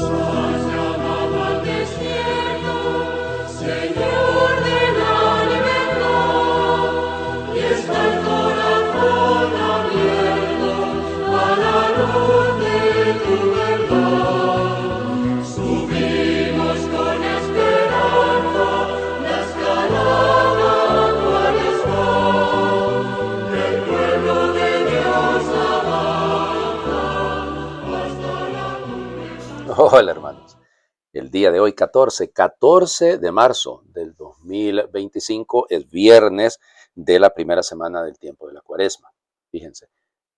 has llamado al desierto, Señor de la libertad, y está el corazón abierto a la luz de tu verdad. Subimos con esperanza la escalada cual está, el pueblo de Dios avanza hasta la cumbre. Hola hermanos, el día de hoy 14 de marzo del 2025 es viernes de la primera semana del tiempo de la cuaresma. Fíjense,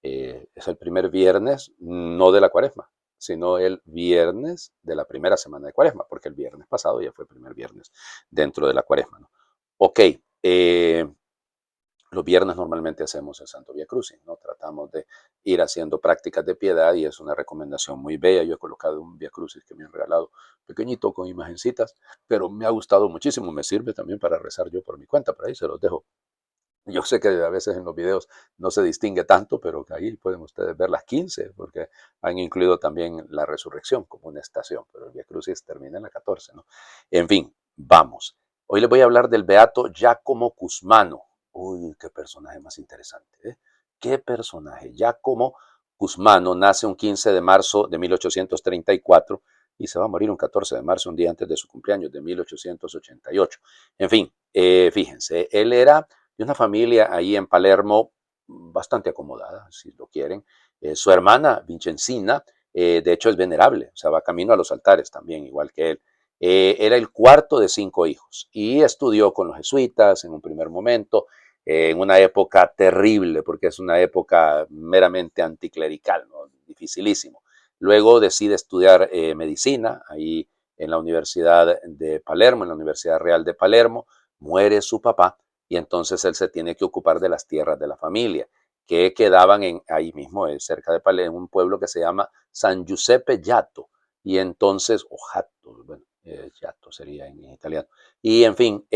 es el primer viernes no de la cuaresma, sino el viernes de la primera semana de cuaresma, porque el viernes pasado ya fue el primer viernes dentro de la cuaresma, ¿no? Ok, los viernes normalmente hacemos el Santo Vía Crucis, ¿no? Tratamos de ir haciendo prácticas de piedad y es una recomendación muy bella. Yo he colocado un Vía Crucis que me han regalado pequeñito con imagencitas, pero me ha gustado muchísimo. Me sirve también para rezar yo por mi cuenta, por ahí se los dejo. Yo sé que a veces en los videos no se distingue tanto, pero que ahí pueden ustedes ver las 15, porque han incluido también la resurrección como una estación, pero el Vía Crucis termina en la 14, ¿no? En fin, vamos. Hoy les voy a hablar del beato Giacomo Cusmano. Uy, qué personaje más interesante, ¿eh? Qué personaje. Giacomo Cusmano nace un 15 de marzo de 1834 y se va a morir un 14 de marzo, un día antes de su cumpleaños, de 1888. En fin, fíjense, él era de una familia ahí en Palermo bastante acomodada, si lo quieren. Su hermana, Vincenzina, de hecho es venerable, o sea, va camino a los altares también, igual que él. Era el cuarto de 5 hijos y estudió con los jesuitas en un primer momento, en una época terrible, porque es una época meramente anticlerical, ¿no? Dificilísimo. Luego decide estudiar medicina ahí en la Universidad de Palermo, en la Universidad Real de Palermo. Muere su papá y entonces él se tiene que ocupar de las tierras de la familia, que quedaban ahí mismo, cerca de Palermo, en un pueblo que se llama San Giuseppe Giatto, y entonces, o Jatto, bueno, Giatto sería en italiano, y en fin,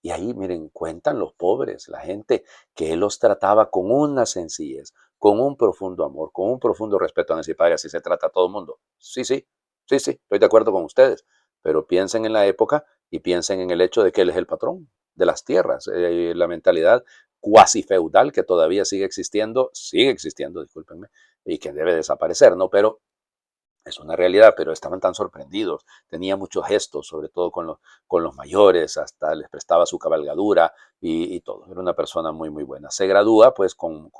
y ahí miren, cuentan los pobres, la gente, que él los trataba con una sencillez, con un profundo amor, con un profundo respeto a decir, padre, así se trata a todo el mundo. Sí, sí, sí, sí, estoy de acuerdo con ustedes, pero piensen en la época y piensen en el hecho de que él es el patrón de las tierras. La mentalidad cuasi feudal que todavía sigue existiendo, discúlpenme, y que debe desaparecer, ¿no? Pero es una realidad, pero estaban tan sorprendidos. Tenía muchos gestos, sobre todo con los mayores, hasta les prestaba su cabalgadura y todo. Era una persona muy, muy buena. Se gradúa, pues, con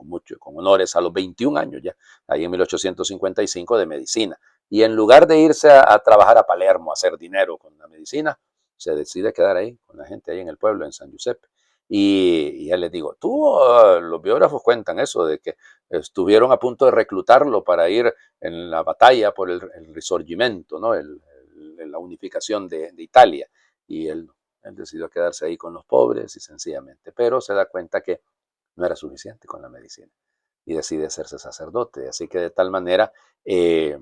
honores a los 21 años ya, ahí en 1855 de medicina. Y en lugar de irse a trabajar a Palermo, a hacer dinero con la medicina, se decide quedar ahí, con la gente ahí en el pueblo, en San Giuseppe. Y ya les digo, los biógrafos cuentan eso, de que estuvieron a punto de reclutarlo para ir en la batalla por el Risorgimento, ¿no? La unificación de Italia. Y él decidió quedarse ahí con los pobres y sencillamente, pero se da cuenta que no era suficiente con la medicina y decide hacerse sacerdote. Así que de tal manera, eh,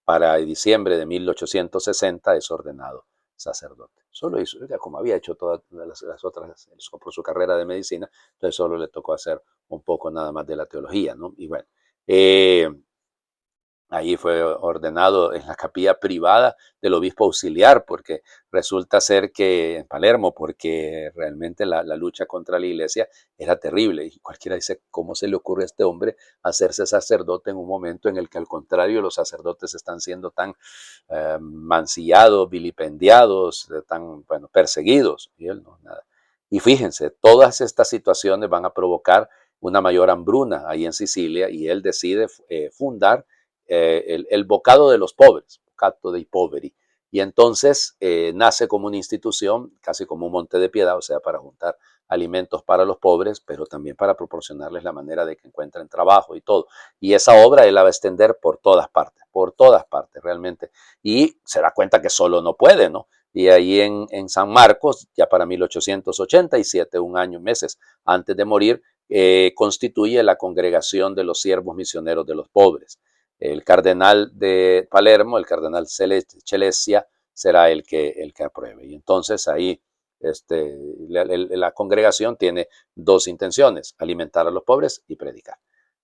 para diciembre de 1860 es ordenado sacerdote. Solo hizo, como había hecho todas las otras por su carrera de medicina, entonces solo le tocó hacer un poco nada más de la teología, ¿no? Y bueno, ahí fue ordenado en la capilla privada del obispo auxiliar, porque resulta ser que en Palermo, porque realmente la lucha contra la iglesia era terrible. Y cualquiera dice, ¿cómo se le ocurre a este hombre hacerse sacerdote en un momento en el que al contrario los sacerdotes están siendo tan mancillados, vilipendiados, tan bueno, perseguidos? Y él no, nada. Y fíjense, todas estas situaciones van a provocar una mayor hambruna ahí en Sicilia y él decide fundar el bocado de los pobres, bocato dei poveri. Y entonces nace como una institución, casi como un monte de piedad, o sea, para juntar alimentos para los pobres, pero también para proporcionarles la manera de que encuentren trabajo y todo. Y esa obra él la va a extender por todas partes realmente. Y se da cuenta que solo no puede, ¿no? Y ahí en San Marcos, ya para 1887, un año, meses antes de morir, constituye la congregación de los siervos misioneros de los pobres. El cardenal de Palermo, el cardenal Chelessia, será el que apruebe. Y entonces ahí la congregación tiene dos intenciones, alimentar a los pobres y predicar.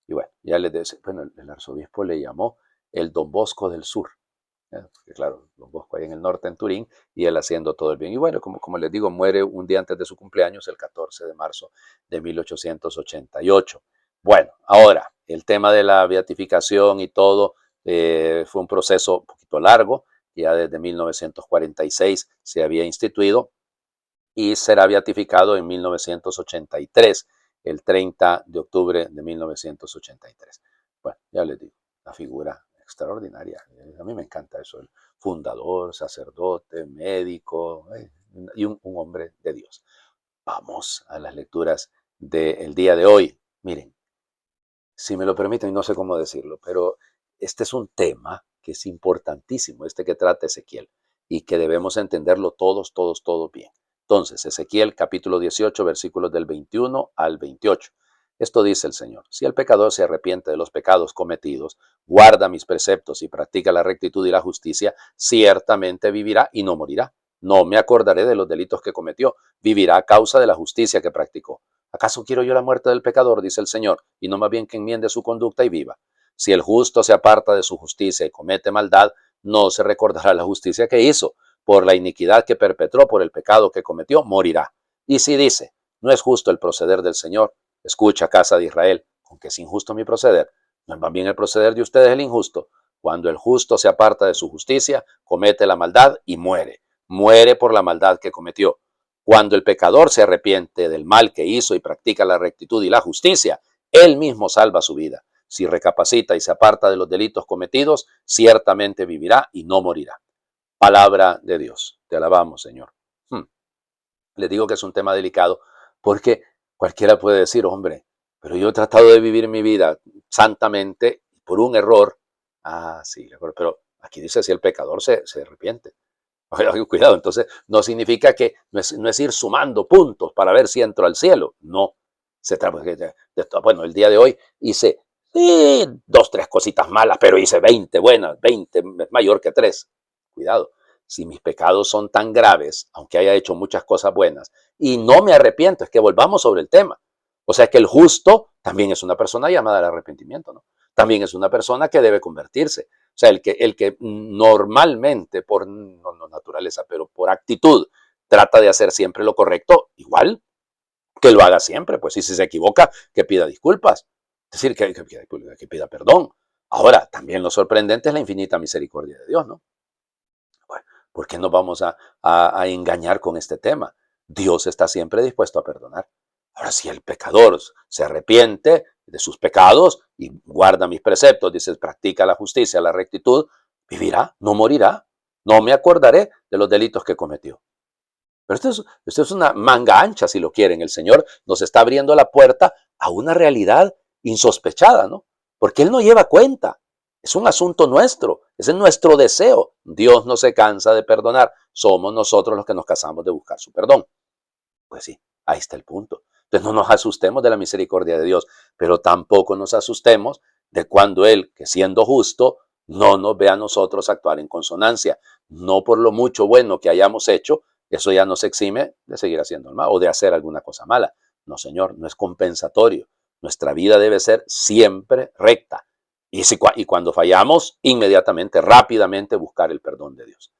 Y bueno, ya les decía, bueno, el arzobispo le llamó el Don Bosco del Sur, Porque claro, los Bosco ahí en el norte, en Turín, y él haciendo todo el bien. Y bueno, como les digo, muere un día antes de su cumpleaños, el 14 de marzo de 1888. Bueno, ahora, el tema de la beatificación y todo fue un proceso un poquito largo, ya desde 1946 se había instituido y será beatificado en 1983, el 30 de octubre de 1983. Bueno, ya les digo, una figura extraordinaria. A mí me encanta eso, el fundador, sacerdote, médico y un hombre de Dios. Vamos a las lecturas del día de hoy. Miren, si me lo permiten, no sé cómo decirlo, pero este es un tema que es importantísimo, este que trata Ezequiel, y que debemos entenderlo todos bien. Entonces, Ezequiel capítulo 18, versículos del 21 al 28. Esto dice el Señor: si el pecador se arrepiente de los pecados cometidos, guarda mis preceptos y practica la rectitud y la justicia, ciertamente vivirá y no morirá. No me acordaré de los delitos que cometió, vivirá a causa de la justicia que practicó. ¿Acaso quiero yo la muerte del pecador? Dice el Señor, y no más bien que enmiende su conducta y viva. Si el justo se aparta de su justicia y comete maldad, no se recordará la justicia que hizo. Por la iniquidad que perpetró, por el pecado que cometió, morirá. Y si dice, no es justo el proceder del Señor, escucha, casa de Israel, con que es injusto mi proceder. ¿No es más bien el proceder de ustedes el injusto? Cuando el justo se aparta de su justicia, comete la maldad y muere. Muere por la maldad que cometió. Cuando el pecador se arrepiente del mal que hizo y practica la rectitud y la justicia, él mismo salva su vida. Si recapacita y se aparta de los delitos cometidos, ciertamente vivirá y no morirá. Palabra de Dios. Te alabamos, Señor. Les digo que es un tema delicado porque cualquiera puede decir, hombre, pero yo he tratado de vivir mi vida santamente por un error. Ah, sí, pero aquí dice si el pecador se arrepiente. Cuidado, entonces no significa que no es ir sumando puntos para ver si entro al cielo. No. Se trata bueno, el día de hoy hice dos, tres cositas malas, pero hice 20 buenas, 20 mayor que 3. Cuidado. Si mis pecados son tan graves, aunque haya hecho muchas cosas buenas, y no me arrepiento, es que volvamos sobre el tema. O sea que el justo también es una persona llamada al arrepentimiento, ¿no? También es una persona que debe convertirse. O sea, el que normalmente, por no naturaleza, pero por actitud, trata de hacer siempre lo correcto, igual que lo haga siempre, pues, y si se equivoca, que pida disculpas. Es decir, que pida perdón. Ahora, también lo sorprendente es la infinita misericordia de Dios, ¿no? Bueno, ¿por qué nos vamos a engañar con este tema? Dios está siempre dispuesto a perdonar. Ahora, si el pecador se arrepiente de sus pecados y guarda mis preceptos, dice, practica la justicia, la rectitud, vivirá, no morirá. No me acordaré de los delitos que cometió. Pero esto es una manga ancha, si lo quieren. El Señor nos está abriendo la puerta a una realidad insospechada, ¿no? Porque Él no lleva cuenta. Es un asunto nuestro, es nuestro deseo. Dios no se cansa de perdonar. Somos nosotros los que nos cansamos de buscar su perdón. Pues sí, ahí está el punto. Entonces no nos asustemos de la misericordia de Dios, pero tampoco nos asustemos de cuando Él, que siendo justo, no nos ve a nosotros actuar en consonancia. No por lo mucho bueno que hayamos hecho, eso ya nos exime de seguir haciendo el mal o de hacer alguna cosa mala. No, Señor, no es compensatorio. Nuestra vida debe ser siempre recta. Y cuando fallamos, inmediatamente, rápidamente buscar el perdón de Dios.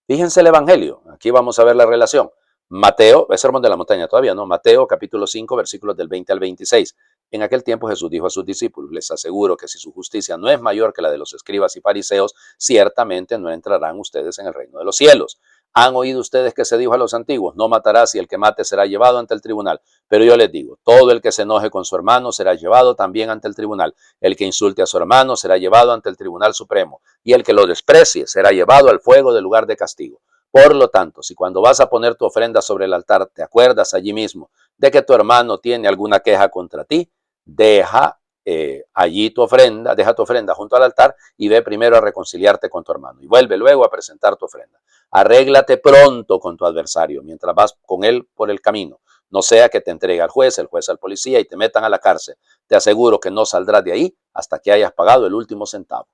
Fíjense el Evangelio. Aquí vamos a ver la relación. Mateo, es sermón de la montaña todavía, ¿no? Mateo capítulo 5, versículos del 20 al 26. En aquel tiempo Jesús dijo a sus discípulos, les aseguro que si su justicia no es mayor que la de los escribas y fariseos, ciertamente no entrarán ustedes en el reino de los cielos. Han oído ustedes que se dijo a los antiguos, no matarás y el que mate será llevado ante el tribunal. Pero yo les digo, todo el que se enoje con su hermano será llevado también ante el tribunal. El que insulte a su hermano será llevado ante el tribunal supremo. Y el que lo desprecie será llevado al fuego del lugar de castigo. Por lo tanto, si cuando vas a poner tu ofrenda sobre el altar te acuerdas allí mismo de que tu hermano tiene alguna queja contra ti, deja deja tu ofrenda junto al altar y ve primero a reconciliarte con tu hermano y vuelve luego a presentar tu ofrenda. Arréglate pronto con tu adversario mientras vas con él por el camino. No sea que te entregue al juez, el juez al policía y te metan a la cárcel. Te aseguro que no saldrás de ahí hasta que hayas pagado el último centavo.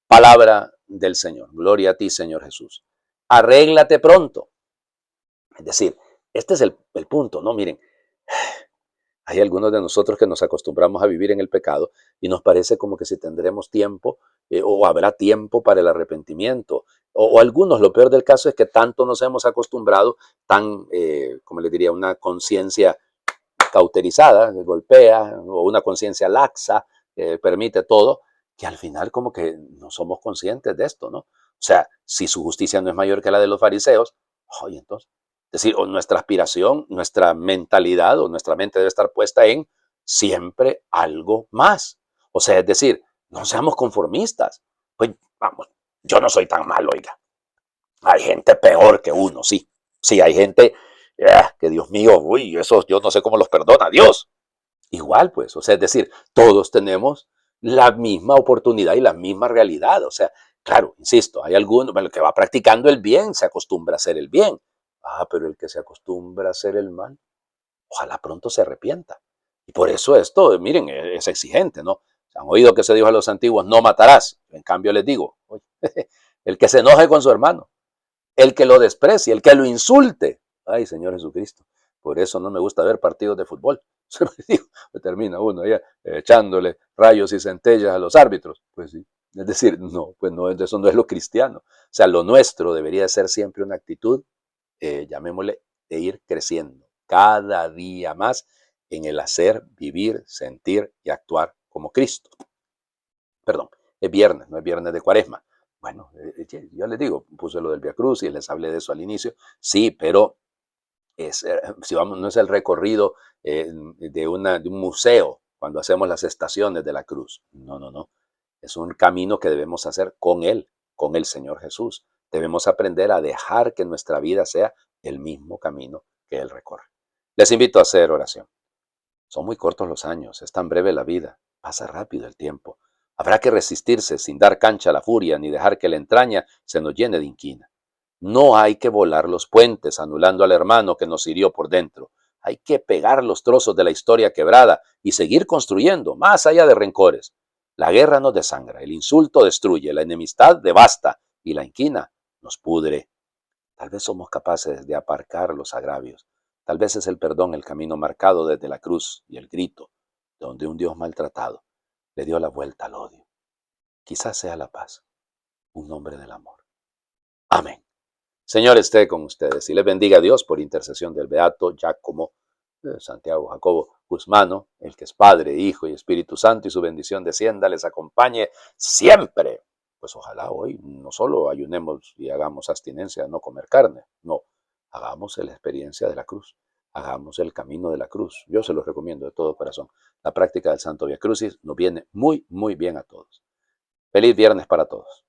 Palabra del Señor. Gloria a ti, Señor Jesús. Arréglate pronto. Es decir, este es el punto, ¿no? Miren, hay algunos de nosotros que nos acostumbramos a vivir en el pecado y nos parece como que si tendremos tiempo o habrá tiempo para el arrepentimiento. o algunos, lo peor del caso es que tanto nos hemos acostumbrado, tan, como les diría, una conciencia cauterizada, que golpea, o una conciencia laxa, que permite todo, que al final como que no somos conscientes de esto, ¿no? O sea, si su justicia no es mayor que la de los fariseos, oye, entonces, es decir, o nuestra aspiración, nuestra mentalidad o nuestra mente debe estar puesta en siempre algo más. O sea, es decir, no seamos conformistas. Pues vamos, yo no soy tan malo, oiga. Hay gente peor que uno, sí. Sí, hay gente que Dios mío, uy, esos yo no sé cómo los perdona Dios. Igual, pues, o sea, es decir, todos tenemos la misma oportunidad y la misma realidad. O sea, claro, insisto, hay alguno, bueno, el que va practicando el bien se acostumbra a hacer el bien. Ah, pero el que se acostumbra a hacer el mal, ojalá pronto se arrepienta. Y por eso esto, miren, es exigente, ¿no? Han oído que se dijo a los antiguos, no matarás. En cambio les digo, oye, el que se enoje con su hermano, el que lo desprecie, el que lo insulte. Ay, Señor Jesucristo. Por eso no me gusta ver partidos de fútbol. Me termina uno ahí echándole rayos y centellas a los árbitros. Pues sí. Es decir, no, pues no, eso no es lo cristiano. O sea, lo nuestro debería ser siempre una actitud, llamémosle, de ir creciendo cada día más en el hacer, vivir, sentir y actuar como Cristo. Perdón, es viernes, no es viernes de Cuaresma. Bueno, yo les digo, puse lo del Via Crucis, les hablé de eso al inicio. Sí, pero si vamos, no es el recorrido de un museo cuando hacemos las estaciones de la cruz. No, no, no. Es un camino que debemos hacer con Él, con el Señor Jesús. Debemos aprender a dejar que nuestra vida sea el mismo camino que Él recorre. Les invito a hacer oración. Son muy cortos los años, es tan breve la vida, pasa rápido el tiempo. Habrá que resistirse sin dar cancha a la furia ni dejar que la entraña se nos llene de inquina. No hay que volar los puentes anulando al hermano que nos hirió por dentro. Hay que pegar los trozos de la historia quebrada y seguir construyendo, más allá de rencores. La guerra nos desangra, el insulto destruye, la enemistad devasta y la inquina nos pudre. Tal vez somos capaces de aparcar los agravios. Tal vez es el perdón el camino marcado desde la cruz y el grito, donde un Dios maltratado le dio la vuelta al odio. Quizás sea la paz, un nombre del amor. Amén. Señor esté con ustedes y les bendiga a Dios por intercesión del Beato Giacomo, Santiago Jacobo Guzmano, el que es Padre, Hijo y Espíritu Santo, y su bendición descienda, les acompañe siempre. Pues ojalá hoy no solo ayunemos y hagamos abstinencia de no comer carne, no, hagamos la experiencia de la cruz, hagamos el camino de la cruz. Yo se los recomiendo de todo corazón. La práctica del Santo Via Crucis nos viene muy, muy bien a todos. Feliz viernes para todos.